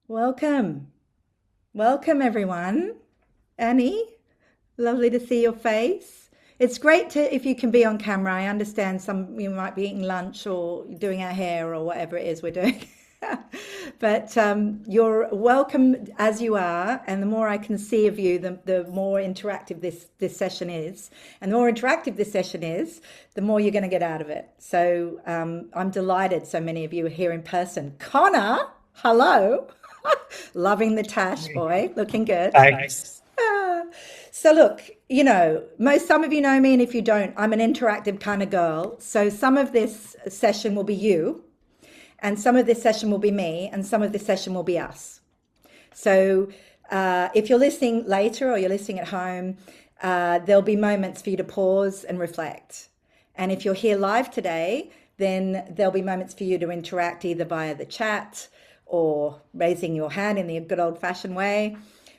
Welcome. Welcome, everyone. Annie, lovely to see your face. It's great to if you can be on camera. I understand some you might be eating lunch or doing our hair or whatever it is we're doing. But you're welcome as you are, and the more I can see of you, the more interactive this session is. And the more interactive this session is, the more you're going to get out of it. So I'm delighted so many of you are here in person. Connor, hello. Loving the tash, boy, looking good. Thanks. Ah. So look, some of you know me, and if you don't, I'm an interactive kind of girl. So some of this session will be you, and some of this session will be me, and some of this session will be us. So if you're listening later or you're listening at home, there'll be moments for you to pause and reflect. And if you're here live today, then there'll be moments for you to interact either via the chat or raising your hand in the good old fashioned way,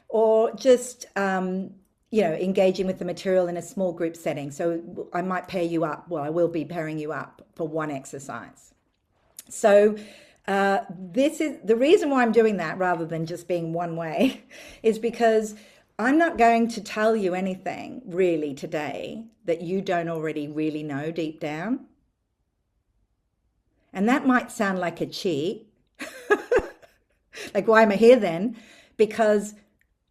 or just engaging with the material in a small group setting. So I might pair you up. Well, I will be pairing you up for one exercise. So this is the reason why I'm doing that rather than just being one way is because I'm not going to tell you anything really today that you don't already really know deep down. And that might sound like a cheat. Like, why am I here then? Because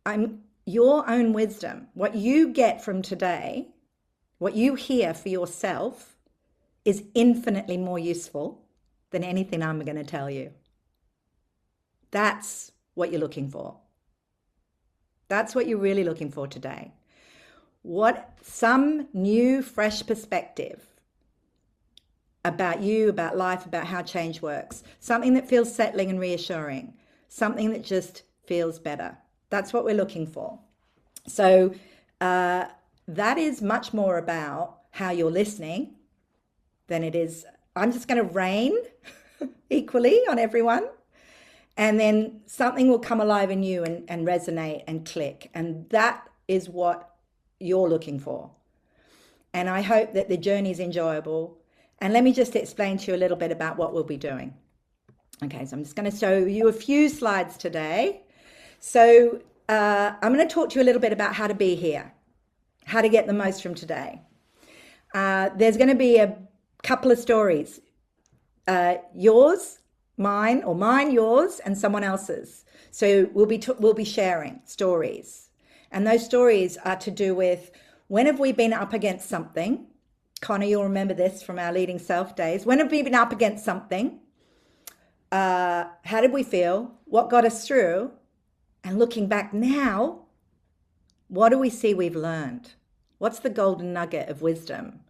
I'm your own wisdom. What you get from today, what you hear for yourself, is infinitely more useful than anything I'm going to tell you. That's what you're looking for. That's what you're really looking for today. Some new, fresh perspective about you, about life, about how change works. Something that feels settling and reassuring. Something that just feels better. That's what we're looking for. So that is much more about how you're listening than it is. I'm just going to rain equally on everyone. And then something will come alive in you and resonate and click. And that is what you're looking for. And I hope that the journey is enjoyable. And let me just explain to you a little bit about what we'll be doing. Okay, so I'm just going to show you a few slides today. So I'm going to talk to you a little bit about how to be here, how to get the most from today. There's going to be a couple of stories, yours, mine, or mine, yours, and someone else's. So we'll be sharing stories, and those stories are to do with when have we been up against something. Connor, you'll remember this from our leading self days. When have we been up against something? How did we feel? What got us through? And looking back now, what do we see we've learned? What's the golden nugget of wisdom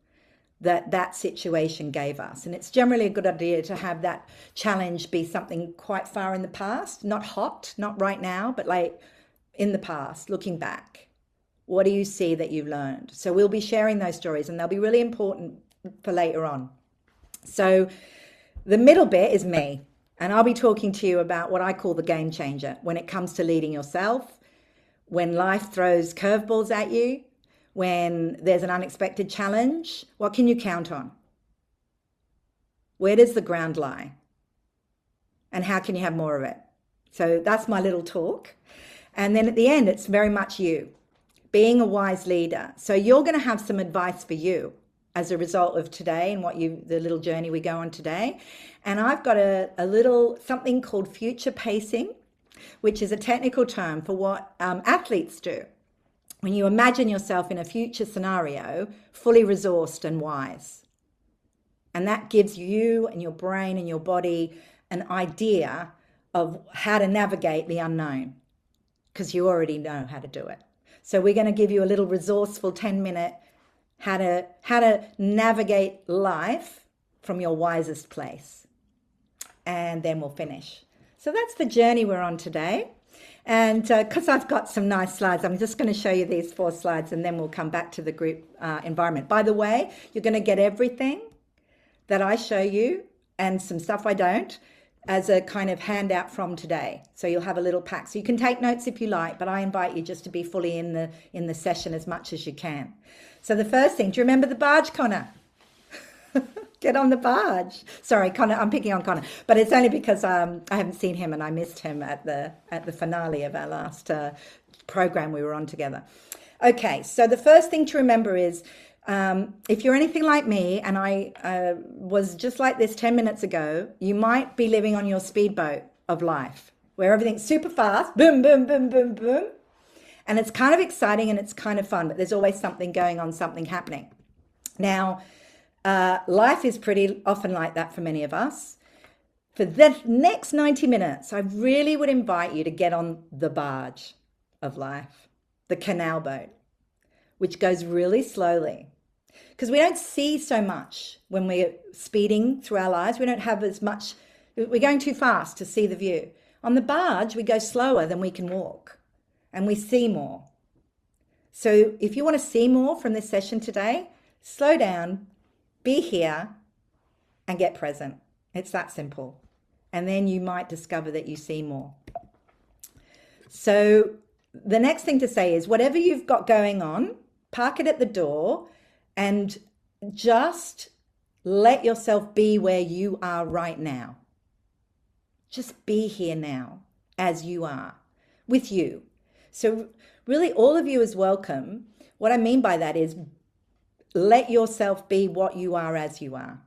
that situation gave us? And it's generally a good idea to have that challenge be something quite far in the past, not hot, not right now, but like in the past, looking back. What do you see that you learned? So we'll be sharing those stories, and they'll be really important for later on. So the middle bit is me. And I'll be talking to you about what I call the game changer when it comes to leading yourself, when life throws curveballs at you, when there's an unexpected challenge. What can you count on? Where does the ground lie? And how can you have more of it? So that's my little talk. And then at the end, it's very much you, being a wise leader. So you're going to have some advice for you as a result of today and the little journey we go on today. And I've got a little something called future pacing, which is a technical term for what athletes do. When you imagine yourself in a future scenario, fully resourced and wise. And that gives you and your brain and your body an idea of how to navigate the unknown, because you already know how to do it. So we're going to give you a little resourceful 10-minute how to navigate life from your wisest place. And then we'll finish. So that's the journey we're on today. And because I've got some nice slides, I'm just going to show you these 4 slides, and then we'll come back to the group environment. By the way, you're going to get everything that I show you and some stuff I don't as a kind of handout from today. So you'll have a little pack. So you can take notes if you like, but I invite you just to be fully in the session as much as you can. So the first thing, do you remember the barge, Connor? Get on the barge. Sorry, Connor, I'm picking on Connor, but it's only because I haven't seen him and I missed him at the finale of our last program we were on together. Okay, so the first thing to remember is if you're anything like me, and I was just like this 10 minutes ago, you might be living on your speedboat of life, where everything's super fast, boom, boom, boom, boom, boom. And it's kind of exciting and it's kind of fun, but there's always something going on, something happening. Now, life is pretty often like that for many of us. For the next 90 minutes, I really would invite you to get on the barge of life, the canal boat, which goes really slowly. Because we don't see so much when we're speeding through our lives. We don't have as much, we're going too fast to see the view. On the barge, we go slower than we can walk and we see more. So if you want to see more from this session today, slow down, be here, and get present. It's that simple. And then you might discover that you see more. So the next thing to say is whatever you've got going on, park it at the door and just let yourself be where you are right now. Just be here now as you are, with you. So really all of you is welcome. What I mean by that is let yourself be what you are as you are.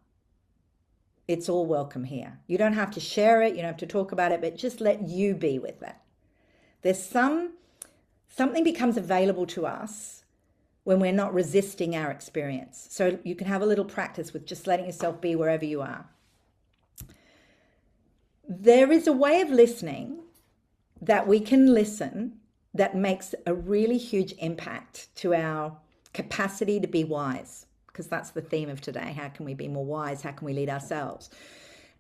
It's all welcome here. You don't have to share it. You don't have to talk about it, but just let you be with it. There's something becomes available to us when we're not resisting our experience. So you can have a little practice with just letting yourself be wherever you are. There is a way of listening that we can listen that makes a really huge impact to our capacity to be wise, because that's the theme of today. How can we be more wise? How can we lead ourselves?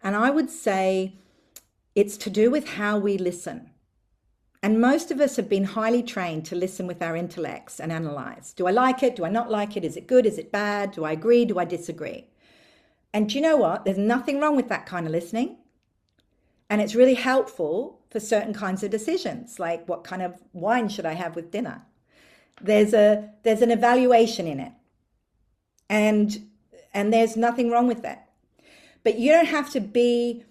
And I would say it's to do with how we listen. And most of us have been highly trained to listen with our intellects and analyze. Do I like it? Do I not like it? Is it good? Is it bad? Do I agree? Do I disagree? And do you know what? There's nothing wrong with that kind of listening. And it's really helpful for certain kinds of decisions, like what kind of wine should I have with dinner? There's an evaluation in it. And there's nothing wrong with that. But you don't have to be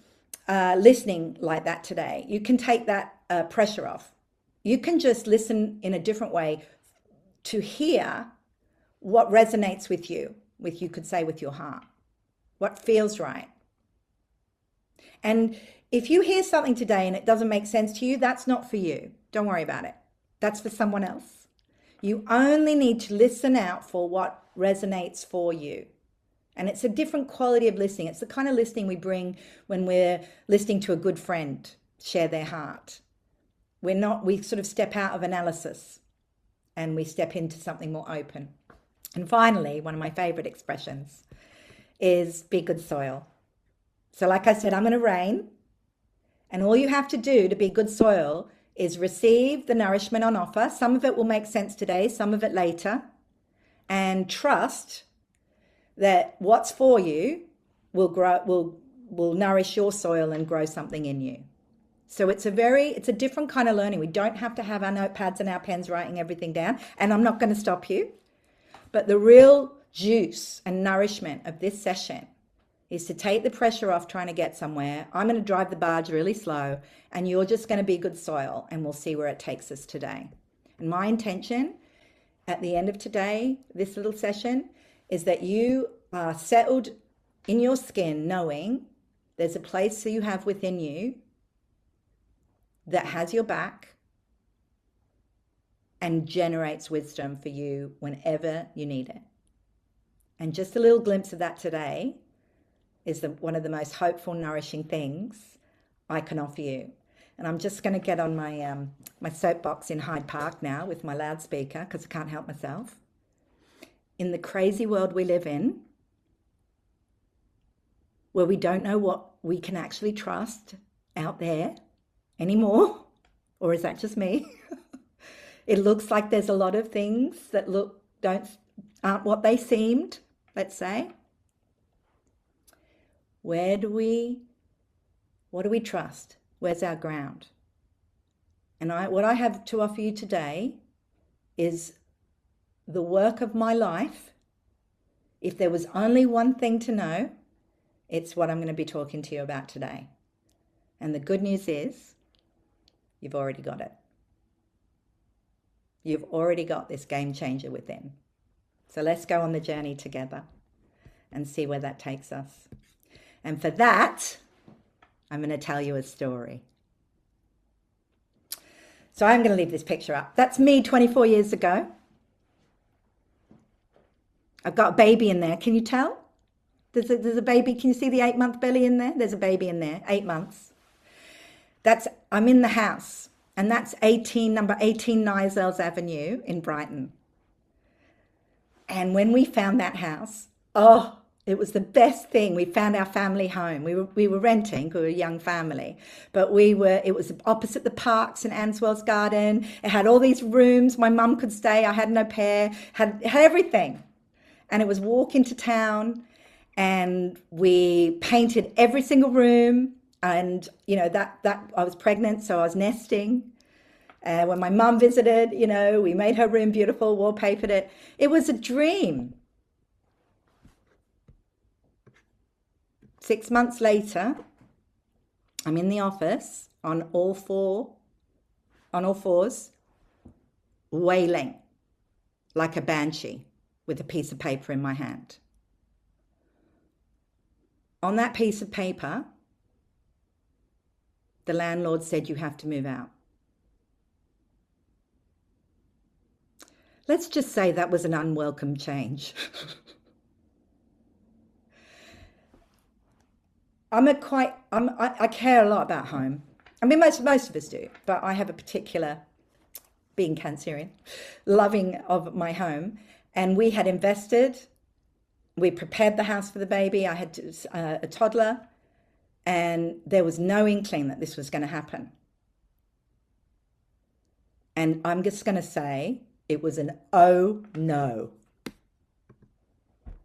listening like that today. You can take that pressure off. You can just listen in a different way to hear what resonates with you, you could say with your heart, what feels right. And if you hear something today and it doesn't make sense to you, that's not for you. Don't worry about it. That's for someone else. You only need to listen out for what resonates for you. And it's a different quality of listening. It's the kind of listening we bring when we're listening to a good friend share their heart. We sort of step out of analysis and we step into something more open. And finally, one of my favorite expressions is be good soil. So like I said, I'm going to rain. And all you have to do to be good soil is receive the nourishment on offer. Some of it will make sense today, some of it later. And trust that what's for you will grow, will nourish your soil and grow something in you. So it's a different kind of learning. We don't have to have our notepads and our pens writing everything down. And I'm not going to stop you. But the real juice and nourishment of this session is to take the pressure off trying to get somewhere. I'm going to drive the barge really slow and you're just going to be good soil and we'll see where it takes us today. And my intention at the end of today, this little session, is that you are settled in your skin knowing there's a place that you have within you that has your back and generates wisdom for you whenever you need it. And just a little glimpse of that today is one of the most hopeful, nourishing things I can offer you. And I'm just going to get on my soapbox in Hyde Park now with my loudspeaker because I can't help myself. In the crazy world we live in, where we don't know what we can actually trust out there anymore, or is that just me? It looks like there's a lot of things that aren't what they seemed, let's say. What do we trust? Where's our ground? And what I have to offer you today is the work of my life. If there was only one thing to know, It's what I'm going to be talking to you about today. And the good news is you've already got it. You've already got this game changer within. So let's go on the journey together and see where that takes us. And for that, I'm going to tell you a story. So I'm going to leave this picture up. That's me 24 years ago. I've got a baby in there. Can you tell? There's a baby. Can you see the 8-month belly in there? There's a baby in there, 8 months. I'm in the house, and that's number 18 Nizel's Avenue in Brighton. And when we found that house, it was the best thing. We found our family home. We were renting, we were a young family, but it was opposite the parks in Answell's Garden. It had all these rooms. My mum could stay. I had an au pair, had everything. And it was walk into town, and we painted every single room. And, that I was pregnant, so I was nesting. When my mum visited, we made her room beautiful, wallpapered it. It was a dream. 6 months later, I'm in the office on all fours, wailing like a banshee with a piece of paper in my hand. On that piece of paper, the landlord said, "You have to move out." Let's just say that was an unwelcome change. I care a lot about home. I mean, most of us do, but I have a particular, being Cancerian, loving of my home. And we had invested. We prepared the house for the baby. I had a toddler, and there was no inkling that this was going to happen. And I'm just going to say it was an oh no.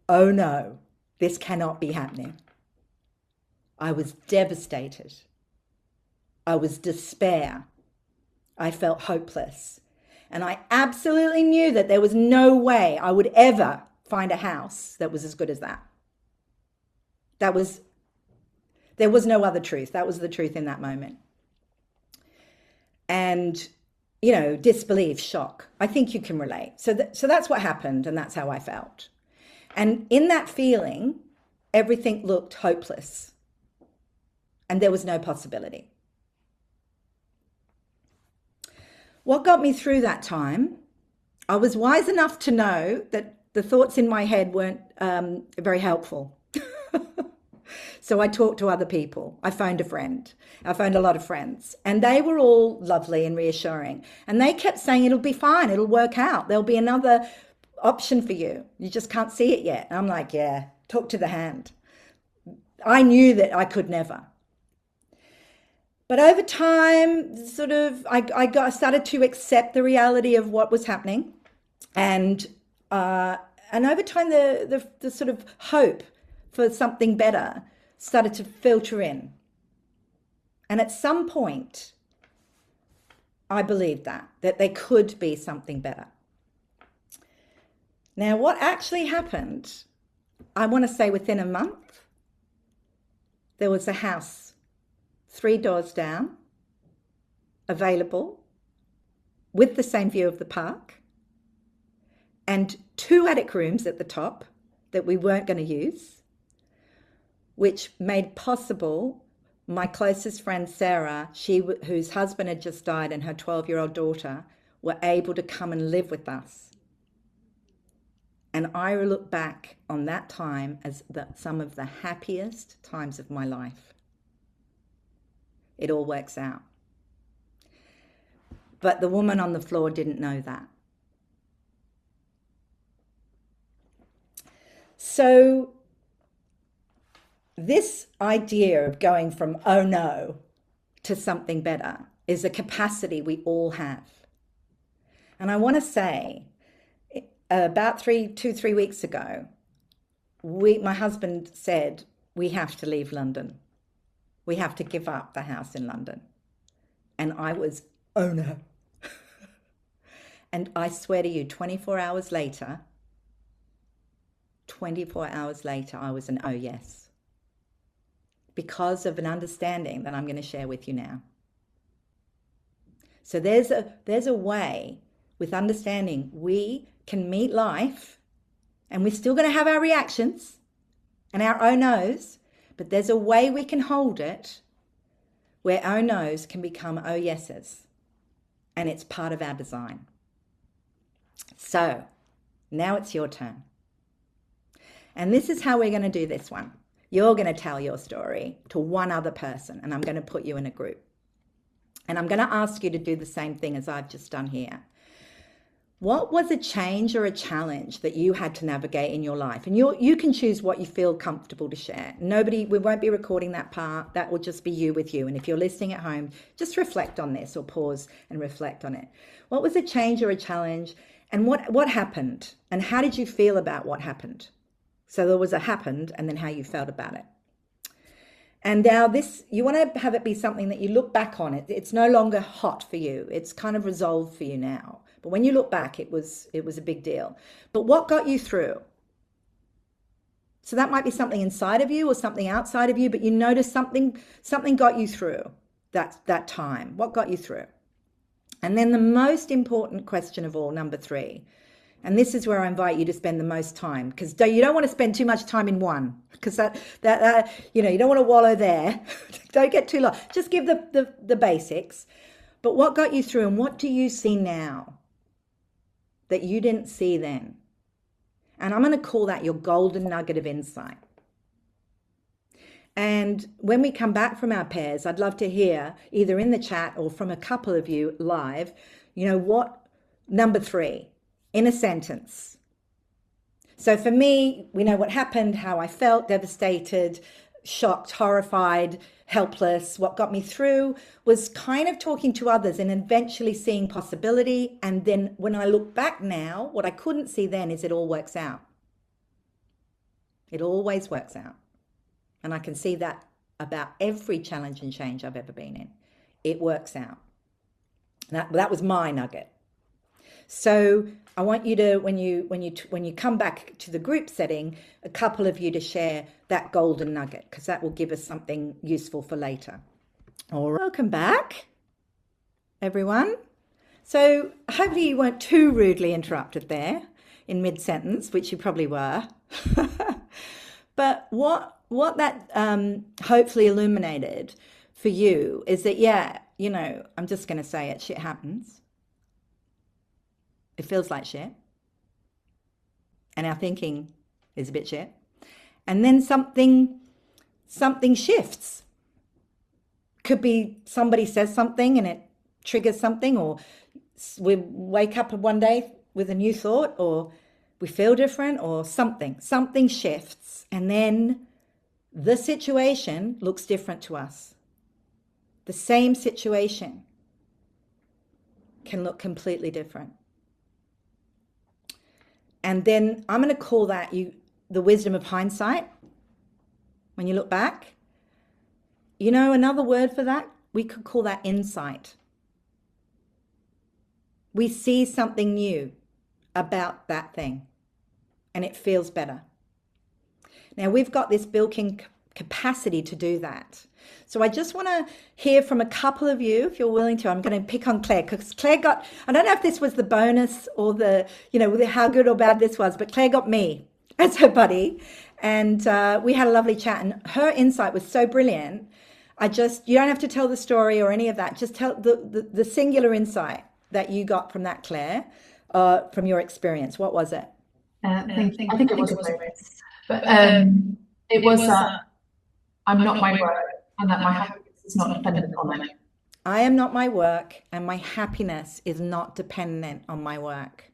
Oh no, this cannot be happening. I was devastated. I was despair. I felt hopeless. And I absolutely knew that there was no way I would ever find a house that was as good as that. There was no other truth. That was the truth in that moment. And, disbelief, shock. I think you can relate. So that's what happened, and that's how I felt. And in that feeling, everything looked hopeless. And there was no possibility. What got me through that time, I was wise enough to know that the thoughts in my head weren't very helpful. So I talked to other people. I phoned a friend. I phoned a lot of friends. And they were all lovely and reassuring. And they kept saying, it'll be fine. It'll work out. There'll be another option for you. You just can't see it yet. And I'm like, yeah, talk to the hand. I knew that I could never. But over time, I started to accept the reality of what was happening. And over time, the sort of hope for something better started to filter in. And at some point, I believed that there could be something better. Now, what actually happened, I want to say within a month, there was a house 3 doors down, available, with the same view of the park, and 2 attic rooms at the top that we weren't going to use, which made possible my closest friend Sarah, whose husband had just died, and her 12-year-old daughter were able to come and live with us. And I look back on that time as some of the happiest times of my life. It all works out. But the woman on the floor didn't know that. So this idea of going from oh no to something better is a capacity we all have. And I want to say, about 3 weeks ago, my husband said, we have to leave London. We have to give up the house in London. And I was, oh no. And I swear to you, 24 hours later, I was an oh yes. because of an understanding that I'm going to share with you now. So there's a way with understanding we can meet life, and we're still going to have our reactions and our oh no's, but there's a way we can hold it where oh no's can become oh yeses, and it's part of our design. So now it's your turn. And this is how we're going to do this one. You're going to tell your story to one other person, and I'm going to put you in a group. And I'm going to ask you to do the same thing as I've just done here. What was a change or a challenge that you had to navigate in your life? And you can choose what you feel comfortable to share. We won't be recording that part. That will just be you with you. And if you're listening at home, just reflect on this, or pause and reflect on it. What was a change or a challenge, and what happened? And how did you feel about what happened? So there was a happened, and then how you felt about it. And now this, you want to have it be something that you look back on. It's no longer hot for you. It's kind of resolved for you now. But when you look back, it was a big deal. But what got you through? So that might be something inside of you or something outside of you, but you notice something got you through that time. What got you through? And then the most important question of all, number 3, and this is where I invite you to spend the most time, because you don't want to spend too much time in one, because that you don't want to wallow there. Don't get too long. Just give the basics. But what got you through, and what do you see now that you didn't see then? And I'm going to call that your golden nugget of insight. And when we come back from our pairs, I'd love to hear, either in the chat or from a couple of you live, what number 3 in a sentence. So for me, we know what happened, how I felt: devastated, shocked, horrified, helpless. What got me through was kind of talking to others and eventually seeing possibility. And then when I look back now, what I couldn't see then is it all works out. It always works out. And I can see that about every challenge and change I've ever been in. It works out. That was my nugget. So I want you to, when you come back to the group setting, a couple of you to share that golden nugget, because that will give us something useful for later. All right. Welcome back, everyone. So hopefully you weren't too rudely interrupted there in mid-sentence, which you probably were. But what that hopefully illuminated for you is that, I'm just going to say it, shit happens. It feels like shit. And our thinking is a bit shit. And then something shifts. Could be somebody says something and it triggers something, or we wake up one day with a new thought, or we feel different, or something shifts, and then the situation looks different to us. The same situation can look completely different. And then I'm going to call that the wisdom of hindsight. When you look back, another word for that, we could call that insight. We see something new about that thing, and it feels better. Now, we've got this built-in capacity to do that. So I just want to hear from a couple of you, if you're willing to. I'm going to pick on Claire, because Claire I don't know if this was the bonus or how good or bad this was, but Claire got me as her buddy, and we had a lovely chat, and her insight was so brilliant. You don't have to tell the story or any of that. Just tell the singular insight that you got from that, Claire, from your experience. What was it? I think it was a bonus, but it was I'm not my work, and that my happiness is not dependent on it. I am not my work, and my happiness is not dependent on my work.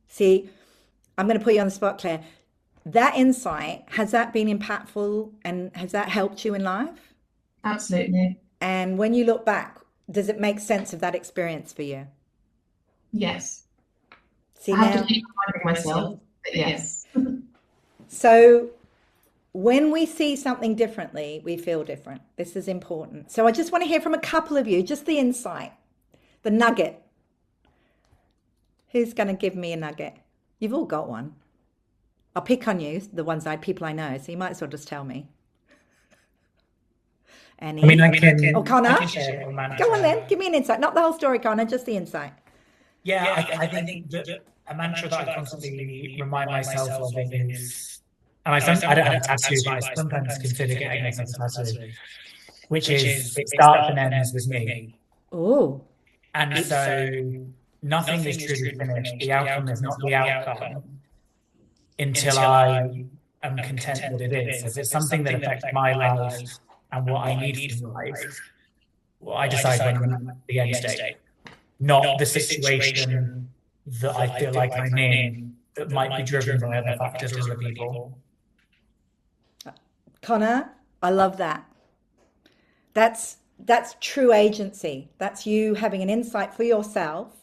See, I'm going to put you on the spot, Claire. That insight, has that been impactful, and has that helped you in life? Absolutely. And when you look back, does it make sense of that experience for you? Yes. See, I have to keep reminding myself, but yes. So when we see something differently, we feel different. This is important. So I just want to hear from a couple of you, just the insight, the nugget. Who's going to give me a nugget? You've all got one. I'll pick on you, the people I know, so you might as well just tell me. Annie? I mean, I can Connor? share a little mantra. Go on then, give me an insight. Not the whole story, Connor, just the insight. Yeah, I think that a mantra that I constantly remind myself of is, and I don't have a tattoo, but I sometimes consider getting myself a tattoo, which is, it starts and ends with me. Oh. And so nothing is truly finished. The outcome is not the outcome until I am content that it is. If it's something that affects my life and what I need from life, well, I decide when I'm at the end state, not the situation that I feel like I'm in that might be driven by other factors or other people. Connor, I love that. That's true agency. That's you having an insight for yourself,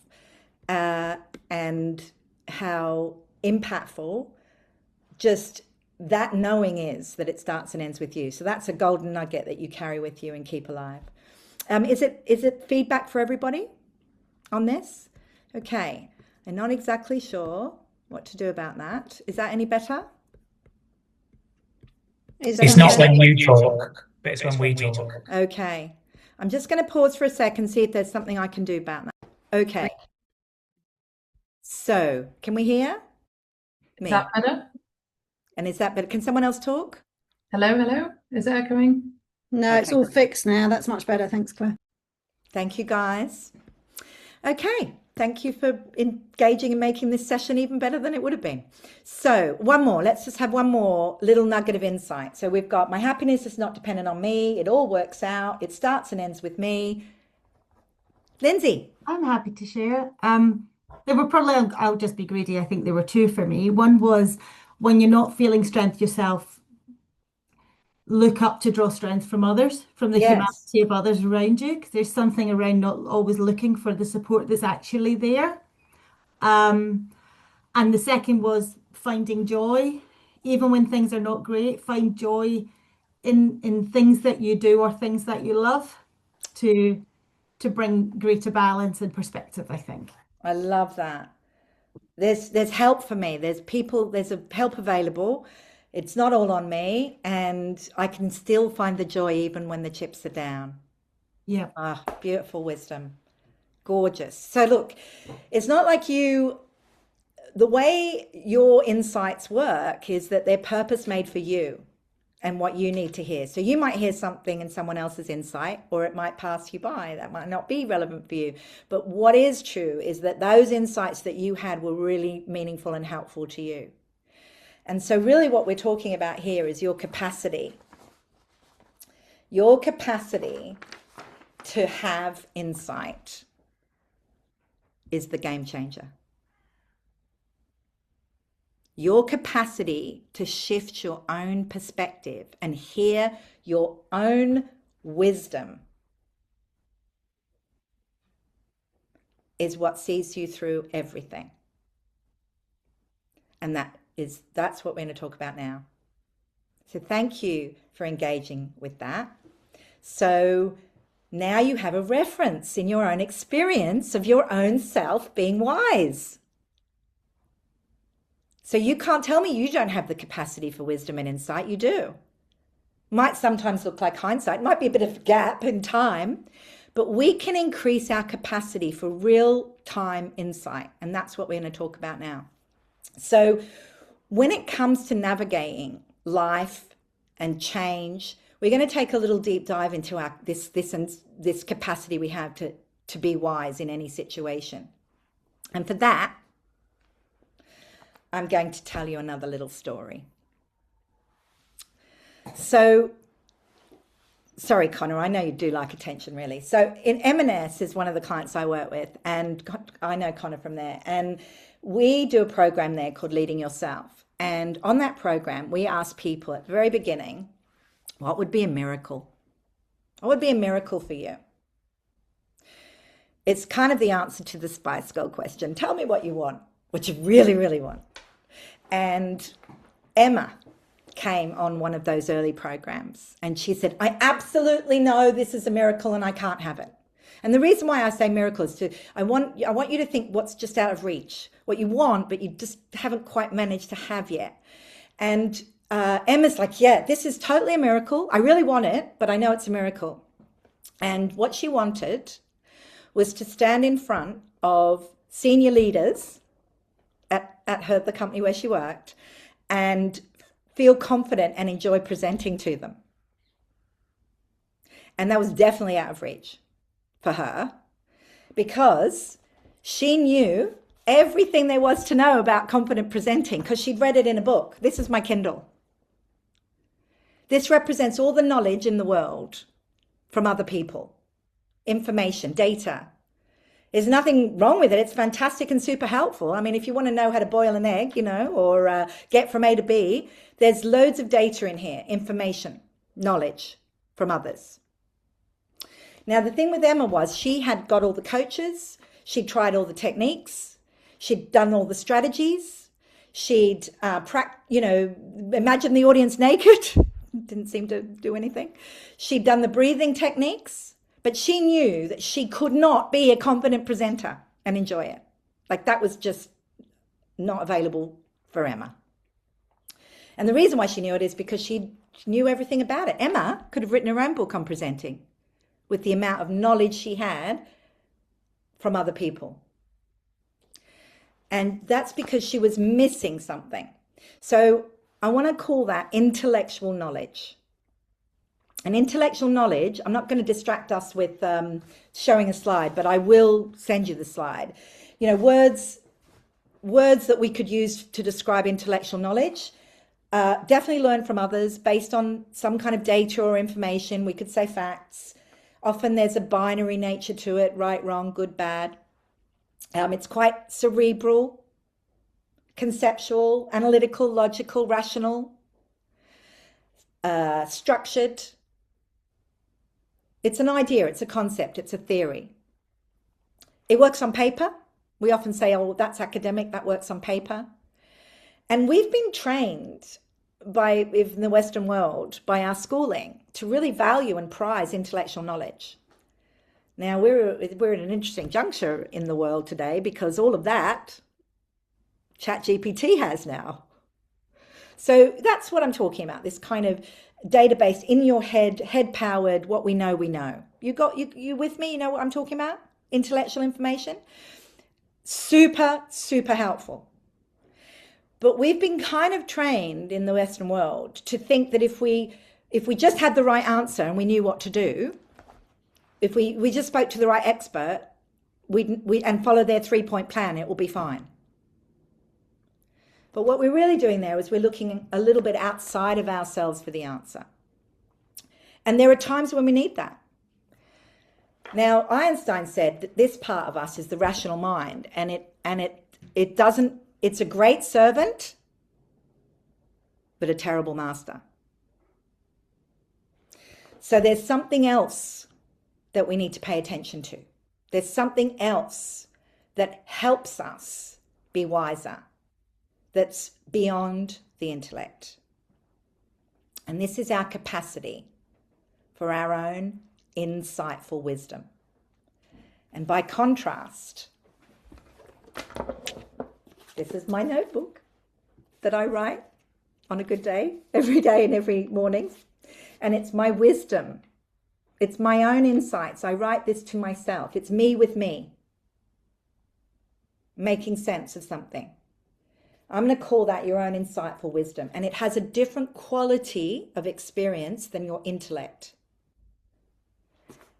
and how impactful just that knowing is, that it starts and ends with you. So that's a golden nugget that you carry with you and keep alive. Is it feedback for everybody on this? Okay, I'm not exactly sure what to do about that. Is that any better? It's not when you talk, but it's when we talk. Okay, I'm just going to pause for a second, see if there's something I can do about that. Okay, so can we hear me? Is that better? And is that better? Can someone else talk? Hello? Is it echoing? No, it's all fixed now. That's much better. Thanks, Claire. Thank you, guys. Okay, thank you for engaging and making this session even better than it would have been. So one more, let's just have one more little nugget of insight. So we've got, my happiness is not dependent on me. It all works out. It starts and ends with me. Lindsay. I'm happy to share. There were probably, I'll just be greedy. I think there were two for me. One was, when you're not feeling strength yourself, look up to draw strength from others, from the humanity of others around you. Because there's something around not always looking for the support that's actually there. And the second was finding joy, even when things are not great. Find joy in things that you do or things that you love, to bring greater balance and perspective, I think. I love that. There's help for me. There's a help available. It's not all on me, and I can still find the joy even when the chips are down. Yeah. Beautiful wisdom. Gorgeous. So look, it's not like the way your insights work is that they're purpose made for you and what you need to hear. So you might hear something in someone else's insight, or it might pass you by. That might not be relevant for you. But what is true is that those insights that you had were really meaningful and helpful to you. And so really what we're talking about here is your capacity. Your capacity to have insight is the game changer. Your capacity to shift your own perspective and hear your own wisdom is what sees you through everything. And that's what we're going to talk about now. So thank you for engaging with that. So now you have a reference in your own experience of your own self being wise. So you can't tell me you don't have the capacity for wisdom and insight. You do. Might sometimes look like hindsight, might be a bit of a gap in time, but we can increase our capacity for real-time insight, and that's what we're going to talk about now. So when it comes to navigating life and change, we're going to take a little deep dive into this capacity we have to be wise in any situation. And for that, I'm going to tell you another little story. So, sorry, Connor, I know you do like attention, really. So in M&S is one of the clients I work with, and I know Connor from there. And we do a program there called Leading Yourself. And on that program, we ask people at the very beginning, what would be a miracle? What would be a miracle for you? It's kind of the answer to the Spice Girl question. Tell me what you want, what you really, really want. And Emma came on one of those early programs, and she said, I absolutely know this is a miracle and I can't have it. And the reason why I say miracle is I want you to think what's just out of reach, what you want, but you just haven't quite managed to have yet. And Emma's like, yeah, this is totally a miracle. I really want it, but I know it's a miracle. And what she wanted was to stand in front of senior leaders at the company where she worked and feel confident and enjoy presenting to them. And that was definitely out of reach for her, because she knew everything there was to know about confident presenting because she'd read it in a book. This is my Kindle. This represents all the knowledge in the world from other people, information, data. There's nothing wrong with it. It's fantastic and super helpful. I mean, if you want to know how to boil an egg, or get from A to B, there's loads of data in here, information, knowledge from others. Now, the thing with Emma was she had got all the coaches. She'd tried all the techniques. She'd done all the strategies. She'd imagine the audience naked. Didn't seem to do anything. She'd done the breathing techniques, but she knew that she could not be a confident presenter and enjoy it. Like, that was just not available for Emma. And the reason why she knew it is because she knew everything about it. Emma could have written her own book on presenting with the amount of knowledge she had from other people. And that's because she was missing something. So I want to call that intellectual knowledge. And intellectual knowledge, I'm not going to distract us with showing a slide, but I will send you the slide. Words that we could use to describe intellectual knowledge. Definitely learn from others based on some kind of data or information. We could say facts. Often there's a binary nature to it, right, wrong, good, bad. It's quite cerebral, conceptual, analytical, logical, rational, structured. It's an idea, it's a concept, it's a theory. It works on paper. We often say, oh, that's academic, that works on paper. And we've been trained in the Western world by our schooling to really value and prize intellectual knowledge. Now we're at an interesting juncture in the world today because all of that ChatGPT has now. So that's what I'm talking about, this kind of database in your head powered, what we know. You with me? You know what I'm talking about? Intellectual information. Super, super helpful. But we've been kind of trained in the Western world to think that if we just had the right answer and we knew what to do, if we just spoke to the right expert and follow their 3-point plan, it will be fine. But what we're really doing there is we're looking a little bit outside of ourselves for the answer. And there are times when we need that. Now, Einstein said that this part of us is the rational mind, and it doesn't. It's a great servant, but a terrible master. So there's something else that we need to pay attention to. There's something else that helps us be wiser, that's beyond the intellect. And this is our capacity for our own insightful wisdom. And by contrast, this is my notebook that I write on a good day, every day and every morning. And it's my wisdom. It's my own insights. I write this to myself. It's me with me, making sense of something. I'm going to call that your own insightful wisdom. And it has a different quality of experience than your intellect.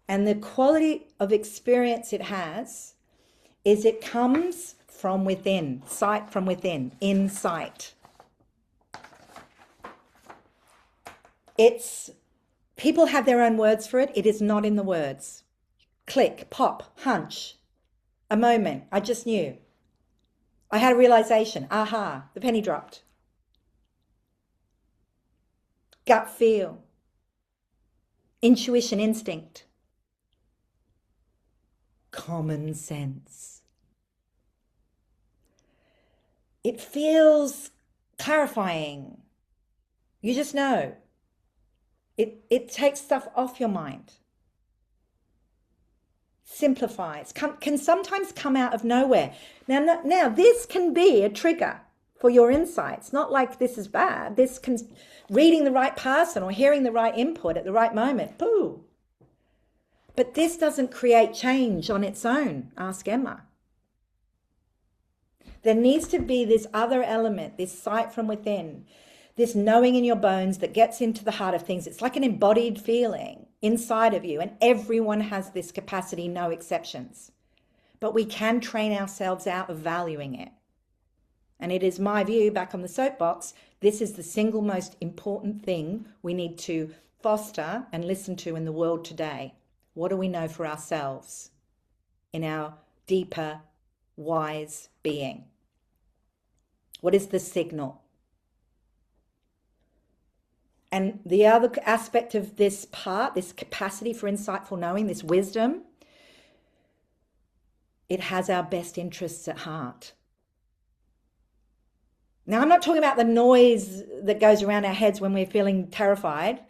And the quality of experience it has is it comes from within, sight from within, insight. People have their own words for it. It is not in the words. Click, pop, hunch, a moment. I just knew. I had a realization. Aha, the penny dropped. Gut feel. Intuition, instinct. Common sense. It feels clarifying. You just know. It takes stuff off your mind. simplifies, can sometimes come out of nowhere. Now this can be a trigger for your insights. Not like this is bad. This can, reading the right person or hearing the right input at the right moment. Boo. But this doesn't create change on its own. Ask Emma. There needs to be this other element, this sight from within, this knowing in your bones that gets into the heart of things. It's like an embodied feeling inside of you, and everyone has this capacity, no exceptions. But we can train ourselves out of valuing it. And it is my view, back on the soapbox, this is the single most important thing we need to foster and listen to in the world today. What do we know for ourselves in our deeper, wise being? What is the signal? And the other aspect of this part, this capacity for insightful knowing, this wisdom, it has our best interests at heart. Now, I'm not talking about the noise that goes around our heads when we're feeling terrified.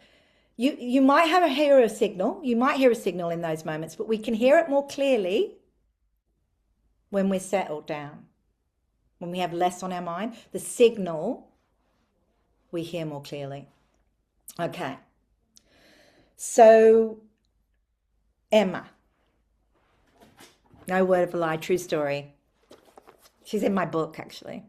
You might hear a signal. You might hear a signal in those moments, but we can hear it more clearly when we're settled down, when we have less on our mind. The signal we hear more clearly. Okay. So, Emma. No word of a lie, true story. She's in my book, actually.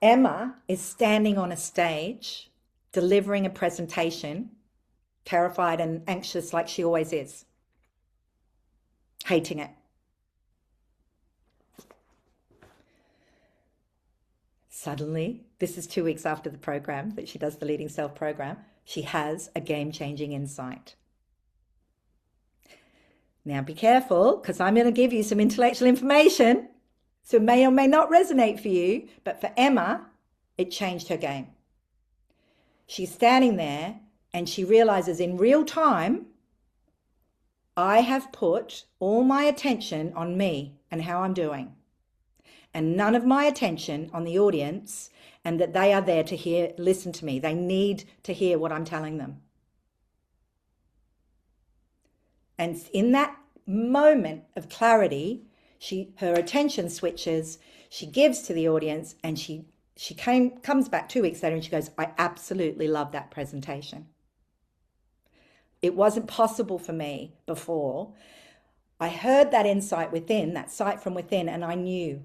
Emma is standing on a stage delivering a presentation, terrified and anxious like she always is, hating it. Suddenly, this is 2 weeks after the program that she does the Leading Self program, she has a game-changing insight. Now be careful, because I'm going to give you some intellectual information, so it may or may not resonate for you, but for Emma, it changed her game. She's standing there and she realizes in real time, I have put all my attention on me and how I'm doing, and none of my attention on the audience, and that they are there to listen to me. They need to hear what I'm telling them. And in that moment of clarity, her attention switches, she gives to the audience, and she comes back 2 weeks later and she goes, I absolutely love that presentation. It wasn't possible for me before. I heard that insight within, that sight from within, and I knew,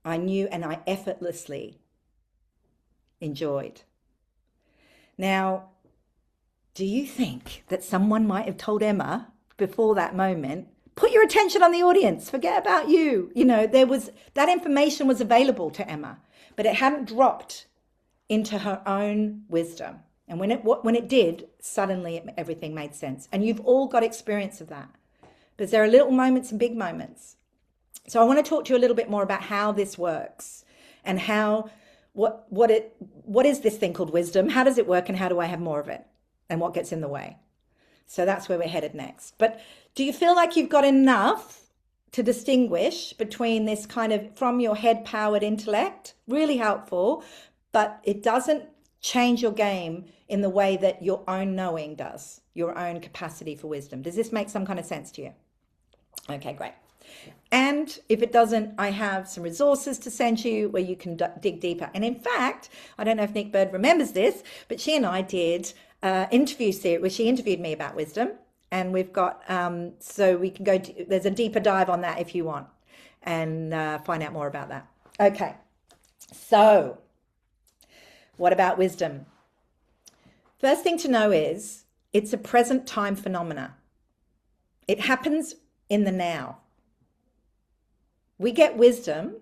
and I effortlessly enjoyed. Now, do you think that someone might have told Emma before that moment, put your attention on the audience, forget about you? You know, that information was available to Emma, but it hadn't dropped into her own wisdom. And when it did, suddenly everything made sense. And you've all got experience of that. But there are little moments and big moments. So I want to talk to you a little bit more about how this works and what is this thing called wisdom? How does it work, and how do I have more of it? And what gets in the way? So that's where we're headed next. But do you feel like you've got enough to distinguish between this kind of from your head powered intellect, really helpful, but it doesn't change your game in the way that your own knowing does, your own capacity for wisdom? Does this make some kind of sense to you? Okay, great. And if it doesn't, I have some resources to send you where you can dig deeper. And in fact, I don't know if Nick Bird remembers this, but she and I did an interview series where she interviewed me about wisdom. And we've got, so we can there's a deeper dive on that if you want, and find out more about that. Okay, so what about wisdom? First thing to know is it's a present time phenomena. It happens in the now. We get wisdom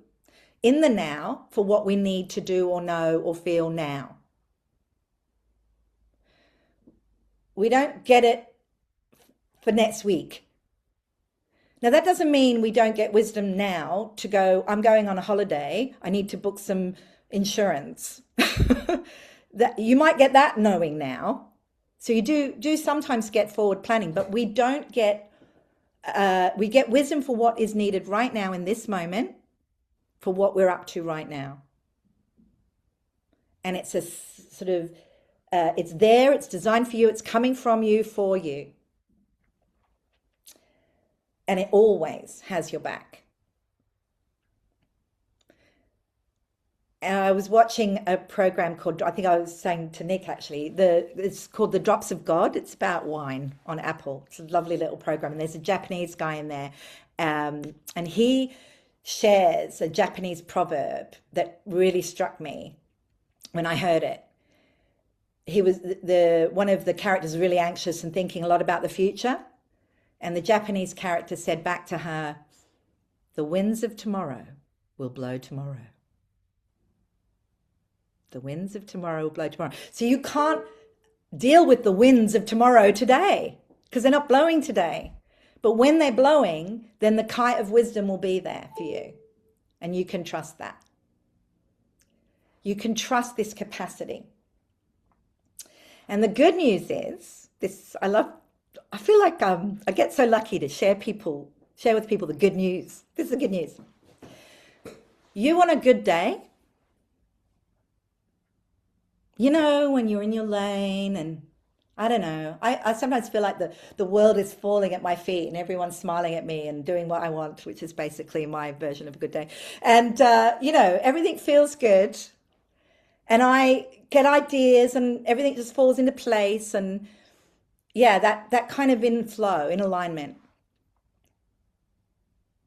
in the now for what we need to do or know or feel now. We don't get it for next week. Now, that doesn't mean we don't get wisdom now to go, I'm going on a holiday, I need to book some insurance. That you might get that knowing now. So you do sometimes get forward planning, but we don't get, we get wisdom for what is needed right now in this moment, for what we're up to right now. And it's a sort of, it's there, it's designed for you, it's coming from you, for you. and it always has your back. I was watching a program called, I think I was saying to Nick actually, it's called The Drops of God. It's about wine on Apple. It's a lovely little program. And there's a Japanese guy in there. And he shares a Japanese proverb that really struck me when I heard it. He was one of the characters really anxious and thinking a lot about the future. And the Japanese character said back to her, "The winds of tomorrow will blow tomorrow. The winds of tomorrow will blow tomorrow." So you can't deal with the winds of tomorrow today because they're not blowing today. But when they're blowing, then the kite of wisdom will be there for you. And you can trust that. You can trust this capacity. And the good news is, I feel like I get so lucky to share with people the good news. This is the good news. You want a good day? You know, when you're in your lane and I don't know, I sometimes feel like the world is falling at my feet and everyone's smiling at me and doing what I want, which is basically my version of a good day. And, everything feels good. And I get ideas and everything just falls into place. And yeah, that kind of in flow, in alignment.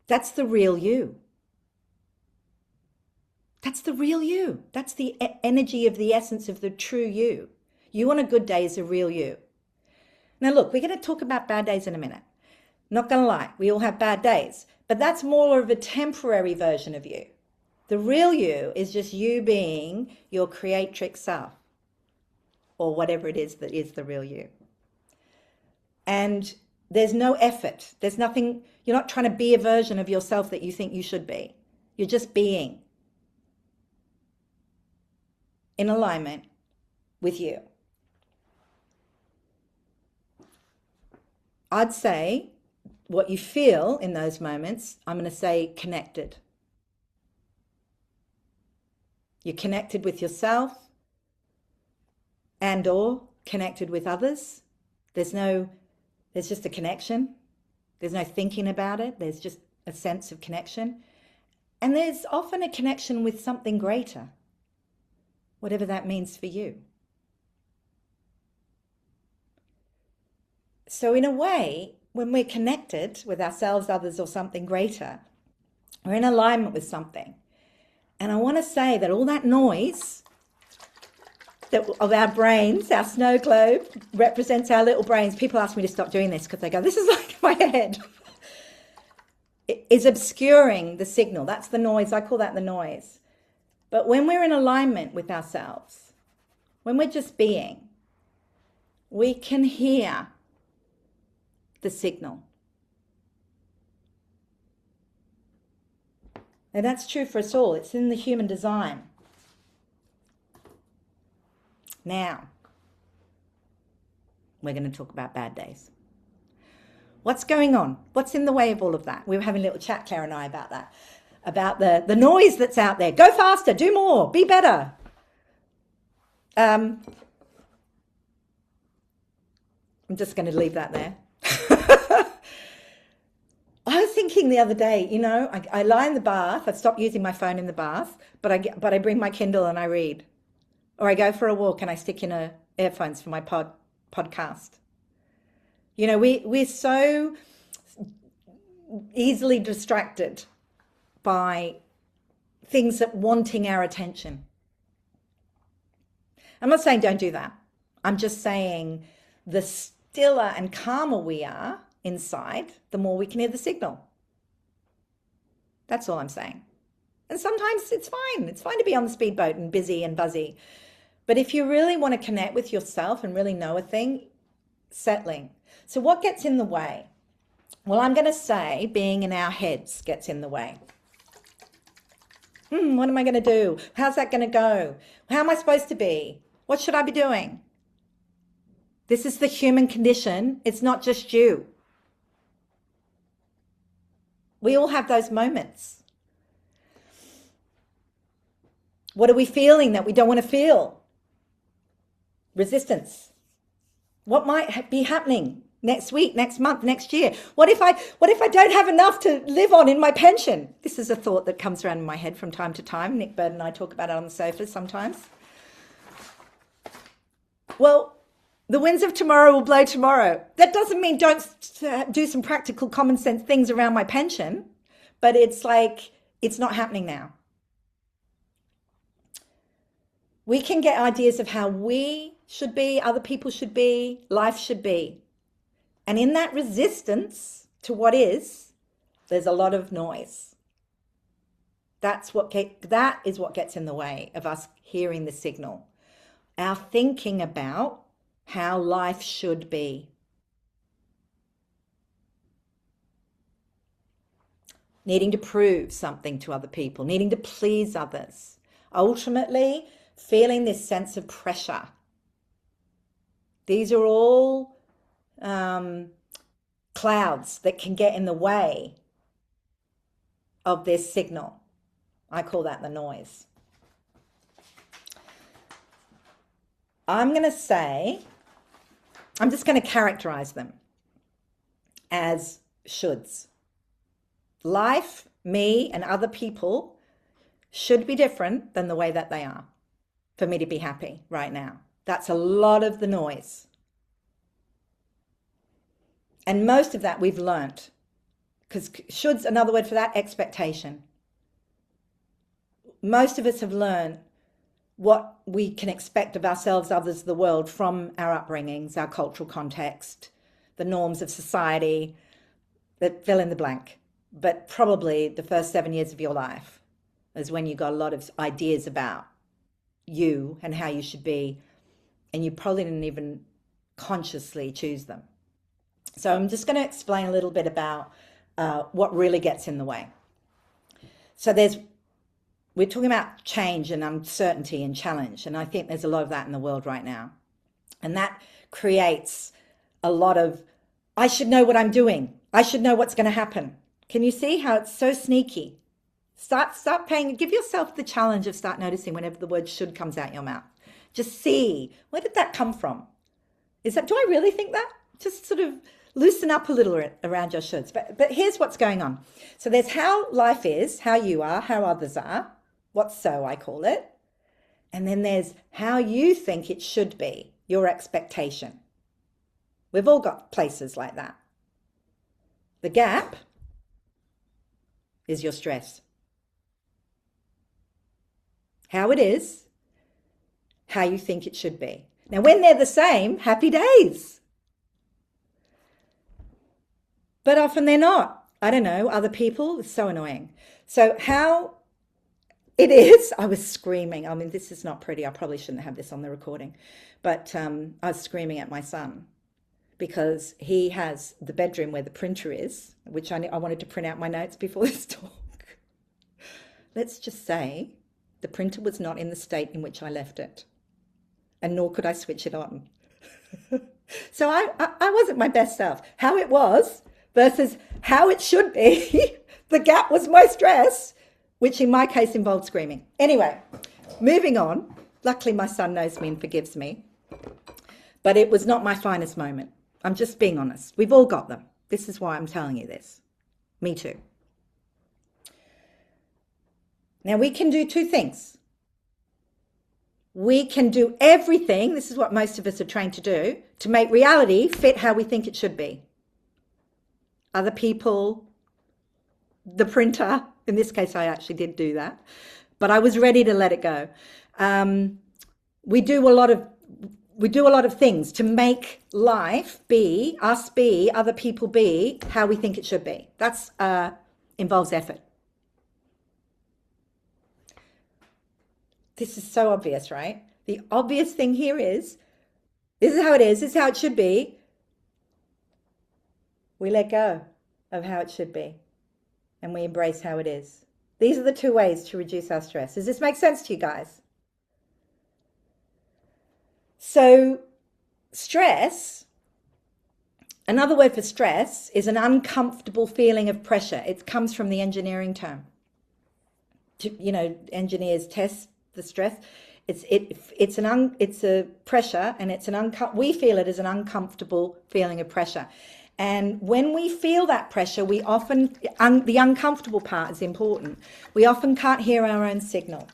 That's the real you. That's the real you. That's the energy of the essence of the true you. You on a good day is a real you. Now look, we're going to talk about bad days in a minute. Not going to lie, we all have bad days, but that's more of a temporary version of you. The real you is just you being your creatrix self, or whatever it is that is the real you. And there's no effort. There's nothing, you're not trying to be a version of yourself that you think you should be. You're just being in alignment with you. I'd say what you feel in those moments, I'm going to say connected. You're connected with yourself and or connected with others. There's just a connection. There's no thinking about it. There's just a sense of connection. And there's often a connection with something greater, whatever that means for you. So in a way, when we're connected with ourselves, others, or something greater, we're in alignment with something. And I want to say that all that noise of our brains, our snow globe, represents our little brains. People ask me to stop doing this because they go, this is like my head. It is obscuring the signal. That's the noise. I call that the noise. But when we're in alignment with ourselves, when we're just being, we can hear the signal. And that's true for us all. It's in the human design. Now, we're going to talk about bad days. What's going on? What's in the way of all of that? We were having a little chat, Claire and I, about that. About the noise that's out there. Go faster, do more, be better. I'm just going to leave that there. I was thinking the other day, I lie in the bath. I've stopped using my phone in the bath, but I bring my Kindle and I read. Or I go for a walk and I stick in earphones for my podcast. We're so easily distracted by things that wanting our attention. I'm not saying don't do that. I'm just saying the stiller and calmer we are inside, the more we can hear the signal. That's all I'm saying. And sometimes it's fine. It's fine to be on the speedboat and busy and buzzy. But if you really want to connect with yourself and really know a thing, settling. So what gets in the way? Well, I'm going to say being in our heads gets in the way. What am I going to do? How's that going to go? How am I supposed to be? What should I be doing? This is the human condition. It's not just you. We all have those moments. What are we feeling that we don't want to feel? Resistance. What might be happening next week, next month, next year? What if I don't have enough to live on in my pension? This is a thought that comes around in my head from time to time. Nick Bird and I talk about it on the sofa sometimes. Well, the winds of tomorrow will blow tomorrow. That doesn't mean don't do some practical common sense things around my pension, but it's like, it's not happening now. We can get ideas of how we should be, other people should be, life should be. And in that resistance to what is, there's a lot of noise. That is what gets in the way of us hearing the signal. Our thinking about how life should be. Needing to prove something to other people, needing to please others. Ultimately, feeling this sense of pressure. These are all clouds that can get in the way of this signal. I call that the noise. I'm just going to characterize them as shoulds. Life, me, and other people should be different than the way that they are for me to be happy right now. That's a lot of the noise. And most of that we've learnt, because should's another word for that, expectation. Most of us have learned what we can expect of ourselves, others, the world from our upbringings, our cultural context, the norms of society, that fill in the blank. But probably the first 7 years of your life is when you got a lot of ideas about you and how you should be, and you probably didn't even consciously choose them. So I'm just going to explain a little bit about what really gets in the way. So we're talking about change and uncertainty and challenge, and I think there's a lot of that in the world right now. And that creates a lot of, I should know what I'm doing. I should know what's going to happen. Can you see how it's so sneaky? Start paying, give yourself the challenge of start noticing whenever the word should comes out your mouth. Just see, where did that come from? Do I really think that? Just sort of loosen up a little around your shoulds. But here's what's going on. So there's how life is, how you are, how others are, what's so I call it. And then there's how you think it should be, your expectation. We've all got places like that. The gap is your stress. How it is, how you think it should be. Now, when they're the same, happy days. But often they're not. I don't know, other people, it's so annoying. So how it is, I was screaming. I mean, this is not pretty. I probably shouldn't have this on the recording. But I was screaming at my son because he has the bedroom where the printer is, which I wanted to print out my notes before this talk. Let's just say the printer was not in the state in which I left it, and nor could I switch it on. So I wasn't my best self. How it was versus how it should be, the gap was my stress, which in my case involved screaming. Anyway, moving on. Luckily, my son knows me and forgives me, but it was not my finest moment. I'm just being honest. We've all got them. This is why I'm telling you this. Me too. Now, we can do two things. We can do everything, this is what most of us are trained to do, to make reality fit how we think it should be. Other people, the printer, in this case, I actually did do that, but I was ready to let it go. We do a lot of things to make life be, us be, other people be, how we think it should be. That's involves effort. This is so obvious, right? The obvious thing here is, this is how it is, this is how it should be. We let go of how it should be and we embrace how it is. These are the two ways to reduce our stress. Does this make sense to you guys? So stress, another word for stress is an uncomfortable feeling of pressure. It comes from the engineering term. You know, engineers test the stress. It's a pressure, and we feel it as an uncomfortable feeling of pressure. And when we feel that pressure, we often, the uncomfortable part is important. We often can't hear our own signal.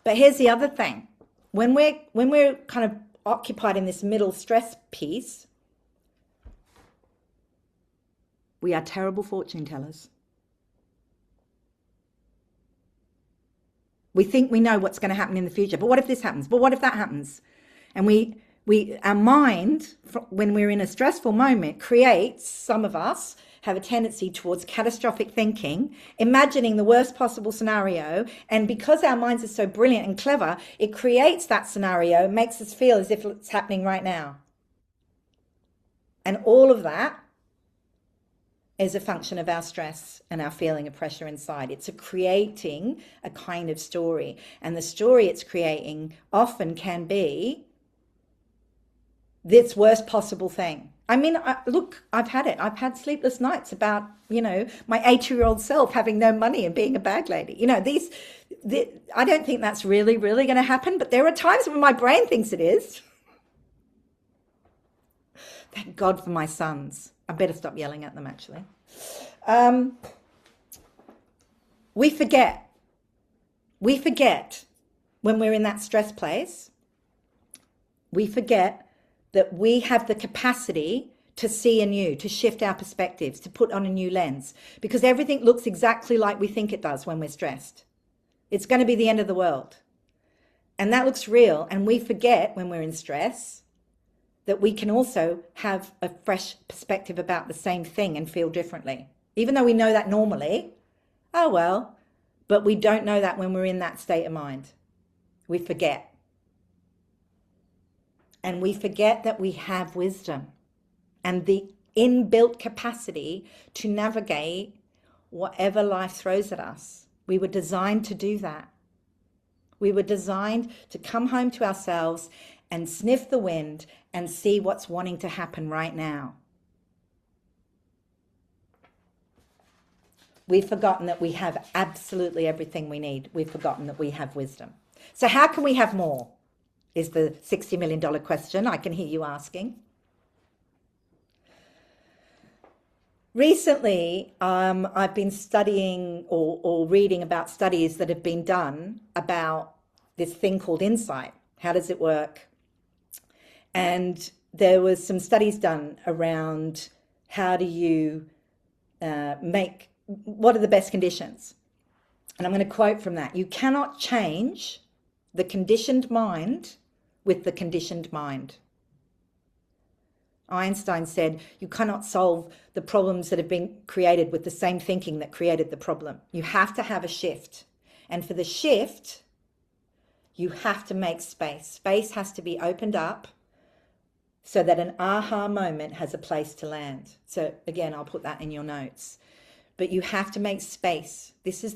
But here's the other thing. When we're kind of occupied in this middle stress piece, we are terrible fortune tellers. We think we know what's going to happen in the future. But what if this happens? But what if that happens? And our mind, when we're in a stressful moment, some of us have a tendency towards catastrophic thinking, imagining the worst possible scenario. And because our minds are so brilliant and clever, it creates that scenario, makes us feel as if it's happening right now. And all of that is a function of our stress and our feeling of pressure inside. It's creating a kind of story. And the story it's creating often can be this worst possible thing. I mean, look, I've had it. I've had sleepless nights about, my 80-year-old self having no money and being a bag lady. I don't think that's really, really going to happen, but there are times when my brain thinks it is. Thank God for my sons. I better stop yelling at them, actually. We forget when we're in that stress place, we forget that we have the capacity to see anew, to shift our perspectives, to put on a new lens, because everything looks exactly like we think it does when we're stressed. It's going to be the end of the world. And that looks real. And we forget when we're in stress that we can also have a fresh perspective about the same thing and feel differently. Even though we know that normally, oh well, but we don't know that when we're in that state of mind. We forget. And we forget that we have wisdom and the inbuilt capacity to navigate whatever life throws at us. We were designed to do that. We were designed to come home to ourselves and sniff the wind and see what's wanting to happen right now. We've forgotten that we have absolutely everything we need. We've forgotten that we have wisdom. So how can we have more? Is the $60 million question I can hear you asking. Recently, I've been studying or reading about studies that have been done about this thing called insight. How does it work? And there was some studies done around how do you what are the best conditions? And I'm going to quote from that. You cannot change the conditioned mind with the conditioned mind. Einstein said, you cannot solve the problems that have been created with the same thinking that created the problem. You have to have a shift. And for the shift, you have to make space. Space has to be opened up so that an aha moment has a place to land. So again, I'll put that in your notes. But you have to make space. This is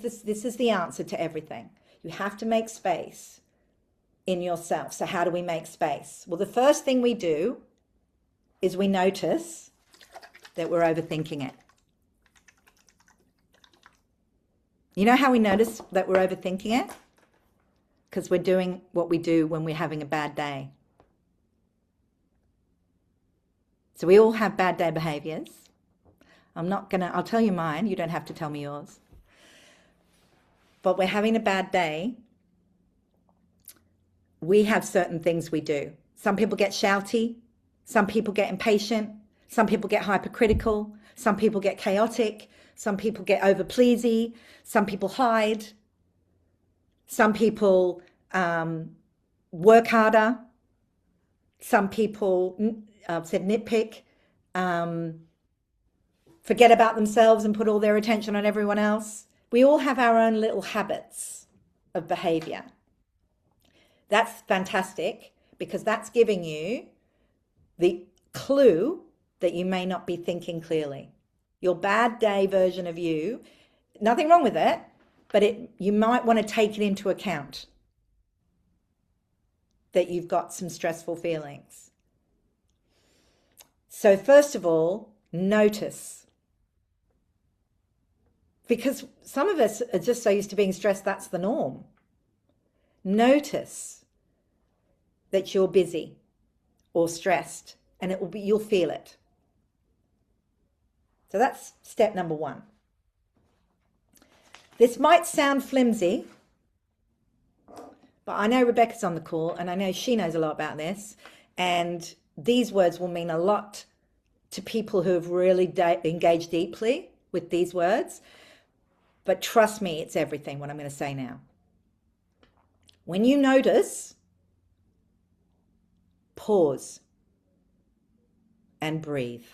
the answer to everything. You have to make space in yourself. So how do we make space? Well, the first thing we do is we notice that we're overthinking it. You know how we notice that we're overthinking it? Because we're doing what we do when we're having a bad day. So we all have bad day behaviors. I'll tell you mine. You don't have to tell me yours. But we're having a bad day. We have certain things we do. Some people get shouty. Some people get impatient. Some people get hypercritical. Some people get chaotic. Some people get overpleasy. Some people hide. Some people work harder. Some people nitpick, forget about themselves and put all their attention on everyone else. We all have our own little habits of behavior. That's fantastic because that's giving you the clue that you may not be thinking clearly. Your bad day version of you, nothing wrong with it, but you might want to take it into account that you've got some stressful feelings. So first of all, notice. Because some of us are just so used to being stressed, that's the norm. Notice that you're busy or stressed, and you'll feel it. So that's step number 1. This might sound flimsy, but I know Rebecca's on the call, and I know she knows a lot about this, and these words will mean a lot to people who have really engaged deeply with these words. But trust me, it's everything, what I'm going to say now. When you notice, pause and breathe.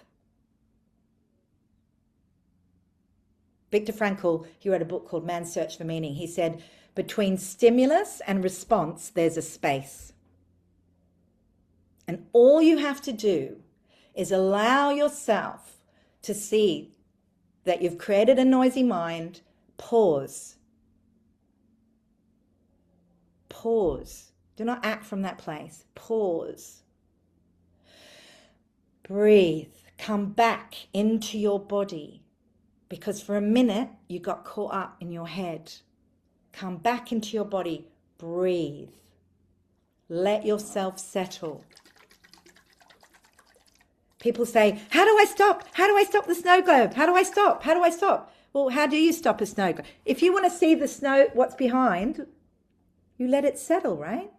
Viktor Frankl, he wrote a book called Man's Search for Meaning. He said, between stimulus and response, there's a space. And all you have to do is allow yourself to see that you've created a noisy mind. Pause. Pause. Do not act from that place. Pause. Breathe. Come back into your body. Because for a minute, you got caught up in your head. Come back into your body. Breathe. Let yourself settle. People say, how do I stop? How do I stop the snow globe? How do I stop? How do I stop? Well, how do you stop a snow globe? If you want to see the snow, what's behind, you let it settle, right?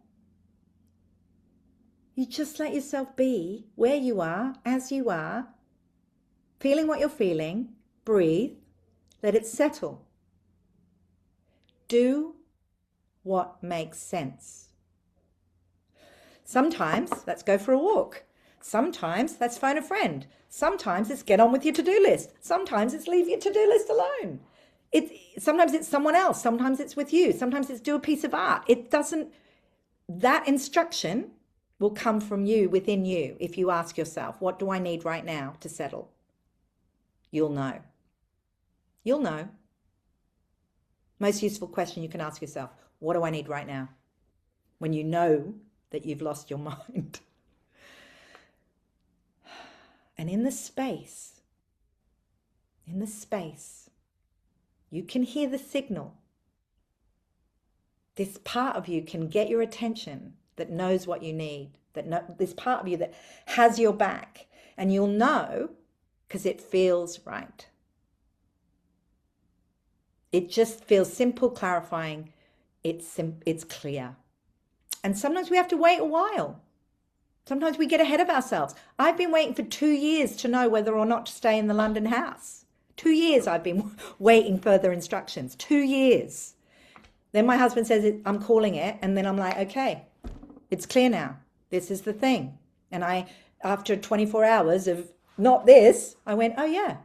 You just let yourself be where you are, as you are, feeling what you're feeling. Breathe, let it settle. Do what makes sense. Sometimes let's go for a walk. Sometimes let's phone a friend. Sometimes it's get on with your to-do list. Sometimes it's leave your to-do list alone. Sometimes it's someone else. Sometimes it's with you. Sometimes it's do a piece of art. That instruction will come from you, within you. If you ask yourself, what do I need right now to settle? You'll know. You'll know. Most useful question you can ask yourself, what do I need right now? When you know that you've lost your mind. And in the space, you can hear the signal. This part of you can get your attention, that knows what you need, this part of you that has your back, and you'll know because it feels right. It just feels simple, clarifying. It's clear. And sometimes we have to wait a while. Sometimes we get ahead of ourselves. I've been waiting for 2 years to know whether or not to stay in the London house. 2 years I've been waiting further instructions. 2 years. Then my husband says, I'm calling it. And then I'm like, okay, it's clear now. This is the thing. And after 24 hours of not this, I went, oh yeah.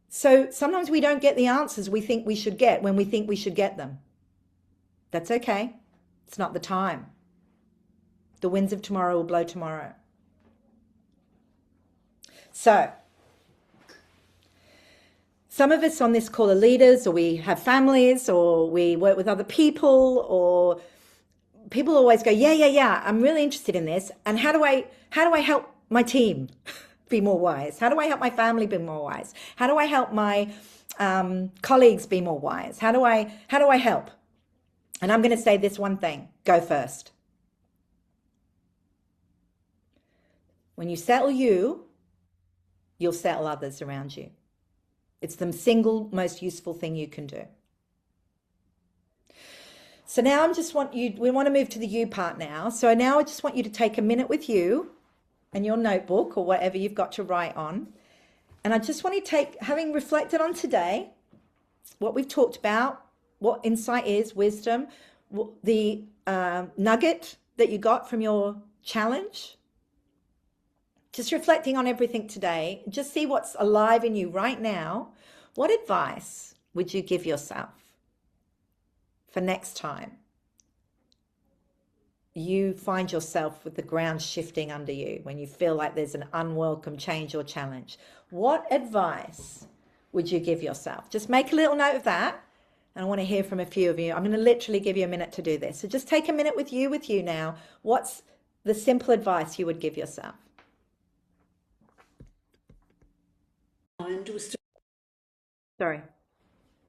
So sometimes we don't get the answers we think we should get when we think we should get them. That's okay. It's not the time. The winds of tomorrow will blow tomorrow. So, some of us on this call are leaders, or we have families, or we work with other people, or people always go, yeah, I'm really interested in this. And how do I help my team be more wise? How do I help my family be more wise? How do I help my colleagues be more wise? How do I help? And I'm going to say this one thing: go first. When you settle you'll settle others around you. It's the single most useful thing you can do. So now we want to move to the you part now. So now I just want you to take a minute with you and your notebook or whatever you've got to write on. And I just want to having reflected on today, what we've talked about, what insight is, wisdom, the nugget that you got from your challenge, just reflecting on everything today, just see what's alive in you right now. What advice would you give yourself for next time you find yourself with the ground shifting under you, when you feel like there's an unwelcome change or challenge? What advice would you give yourself? Just make a little note of that. And I want to hear from a few of you. I'm going to literally give you a minute to do this. So just take a minute with you now. What's the simple advice you would give yourself?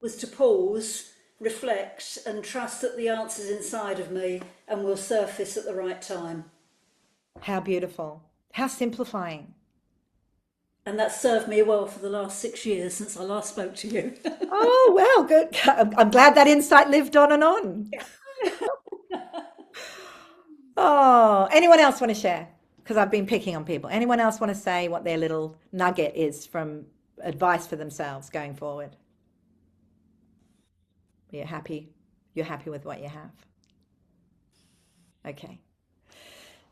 Was to pause reflect and trust that the answer's inside of me and will surface at the right time. How beautiful. How simplifying. And that's served me well for the last 6 years since I last spoke to you. Oh, well, good. I'm glad that insight lived on and on. Oh, anyone else want to share? Because I've been picking on people. Anyone else want to say what their little nugget is from advice for themselves going forward? You're happy? You're happy with what you have? Okay.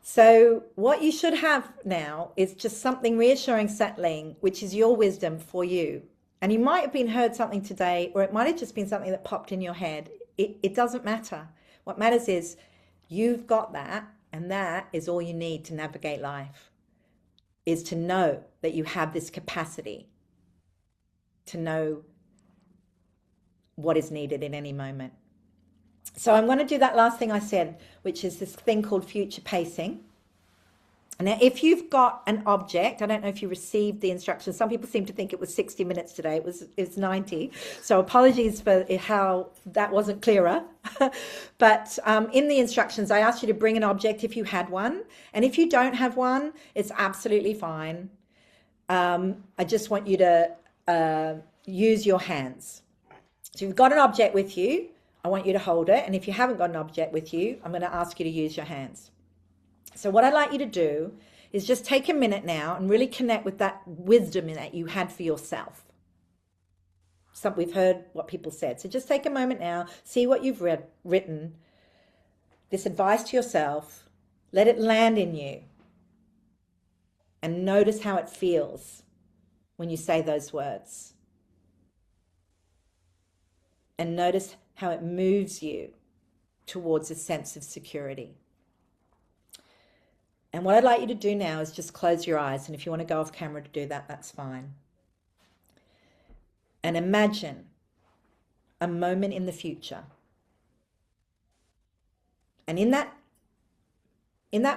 So what you should have now is just something reassuring, settling, which is your wisdom for you. And you might have heard something today, or it might have just been something that popped in your head. It doesn't matter. What matters is you've got that, and that is all you need to navigate life, is to know that you have this capacity to know what is needed in any moment. So I'm going to do that last thing I said, which is this thing called future pacing. Now, if you've got an object, I don't know if you received the instructions. Some people seem to think it was 60 minutes today. It was 90. So apologies for how that wasn't clearer. But in the instructions, I asked you to bring an object if you had one. And if you don't have one, it's absolutely fine. I just want you to use your hands. So you've got an object with you. I want you to hold it. And if you haven't got an object with you, I'm going to ask you to use your hands. So what I'd like you to do is just take a minute now and really connect with that wisdom that you had for yourself. We've heard what people said. So just take a moment now, see what you've written, this advice to yourself, let it land in you, and notice how it feels when you say those words. And notice how it moves you towards a sense of security. And what I'd like you to do now is just close your eyes. And if you want to go off camera to do that, that's fine. And imagine a moment in the future. And in that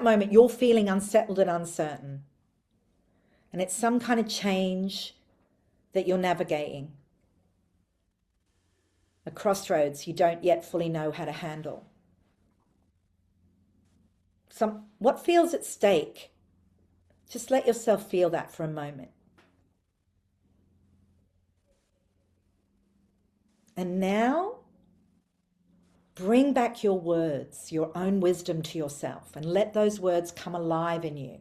moment, you're feeling unsettled and uncertain. And it's some kind of change that you're navigating. A crossroads you don't yet fully know how to handle. What feels at stake? Just let yourself feel that for a moment. And now, bring back your words, your own wisdom to yourself, and let those words come alive in you.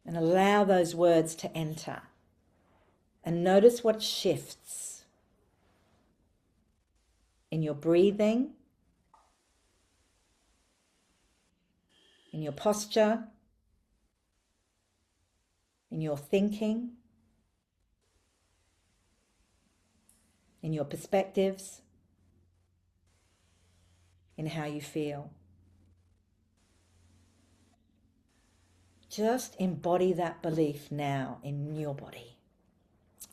And allow those words to enter. And notice what shifts in your breathing, in your posture, in your thinking, in your perspectives, in how you feel. Just embody that belief now in your body.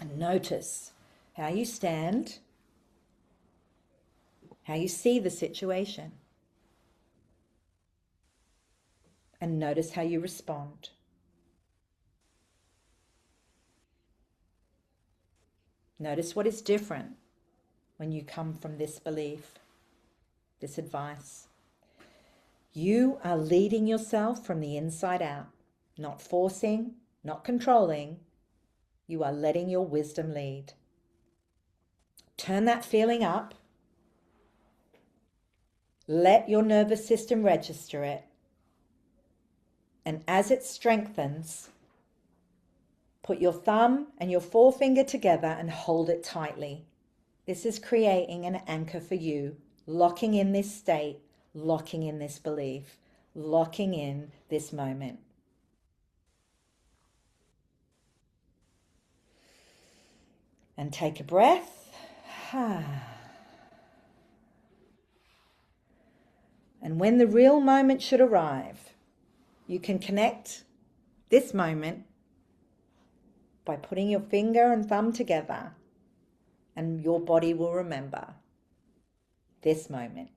And notice how you stand, how you see the situation. And notice how you respond. Notice what is different when you come from this belief, this advice. You are leading yourself from the inside out, not forcing, not controlling. You are letting your wisdom lead. Turn that feeling up. Let your nervous system register it. And as it strengthens, put your thumb and your forefinger together and hold it tightly. This is creating an anchor for you, locking in this state, locking in this belief, locking in this moment. And take a breath. And when the real moment should arrive, you can connect this moment by putting your finger and thumb together, and your body will remember this moment,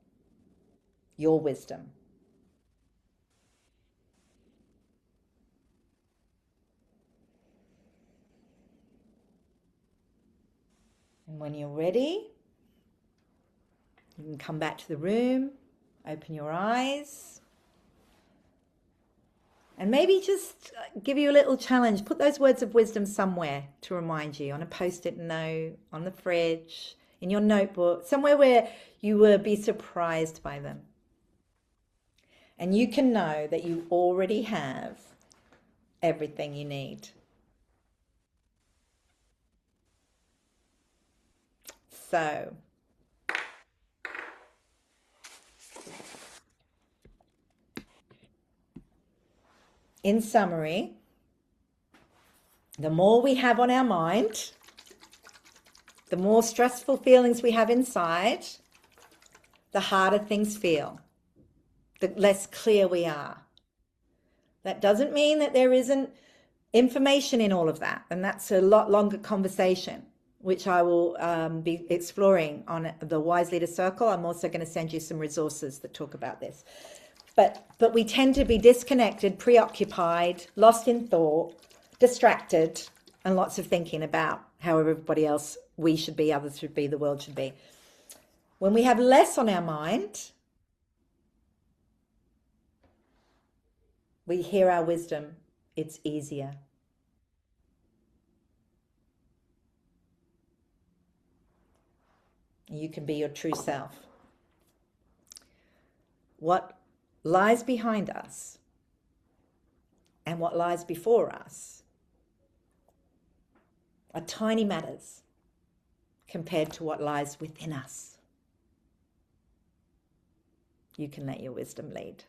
your wisdom. when you're ready, you can come back to the room, open your eyes, and maybe just give you a little challenge. Put those words of wisdom somewhere to remind you, on a post-it note, on the fridge, in your notebook, somewhere where you will be surprised by them. And you can know that you already have everything you need. So, in summary, the more we have on our mind, the more stressful feelings we have inside, the harder things feel, the less clear we are. That doesn't mean that there isn't information in all of that, and that's a lot longer conversation, which I will be exploring on the Wise Leader Circle. I'm also going to send you some resources that talk about this. But we tend to be disconnected, preoccupied, lost in thought, distracted, and lots of thinking about how everybody else, we should be, others should be, the world should be. When we have less on our mind, we hear our wisdom. It's easier. You can be your true self. What lies behind us and what lies before us are tiny matters compared to what lies within us. You can let your wisdom lead.